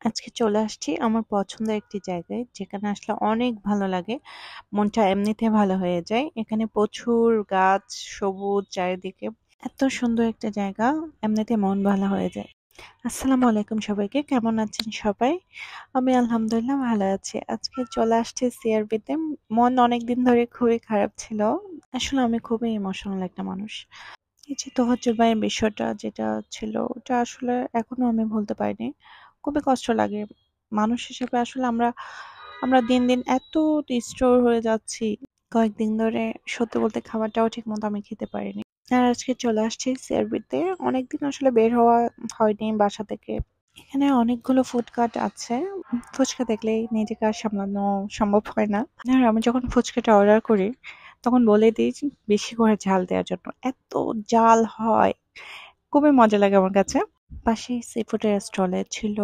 আজকে চলে আসছি আমার পছন্দের একটি জায়গায়, যেখানে আসলে অনেক ভালো লাগে। মনটা এমনিতে ভালো হয়ে যায়। এখানে প্রচুর গাছ, সবুজ চারিদিকে। এত সুন্দর একটা জায়গা, এমনিতে মন ভালো হয়ে যায়। আসসালামু আলাইকুম সবাইকে, কেমন আছেন সবাই? আমি আলহামদুলিল্লাহ ভালো আছি। আজকে চলে আসছি সিআরবিতে। মন অনেকদিন ধরে খুবই খারাপ ছিল। আসলে আমি খুবই ইমোশনাল একটা মানুষ। এই যে তোহজ্জুল ভাইয়ের বিষয়টা যেটা ছিল, ওটা আসলে এখনো আমি ভুলতে পারিনি। খুবই কষ্ট লাগে। মানুষ হিসেবে আসলে আমরা আমরা দিন দিন এত ডিস্টোর হয়ে যাচ্ছি। কয়েকদিন ধরে সত্যি বলতে খাবারটাও ঠিক মতো আমি খেতে পারিনি। আর আজকে চলে আসছি সিআরবিতে। অনেকদিন আসলে বের হওয়া হয়নি বাসা থেকে। এখানে অনেকগুলো ফুডকার্ট আছে। ফুচকা দেখলেই নিজেকে আর সামলানো সম্ভব হয় না। আর আমি যখন ফুচকাটা অর্ডার করি, তখন বলে দিই যে বেশি করে ঝাল দেওয়ার জন্য। এত জাল হয়, খুবই মজা লাগে আমার কাছে। পাশেই সি ফুডের স্টলে ছিল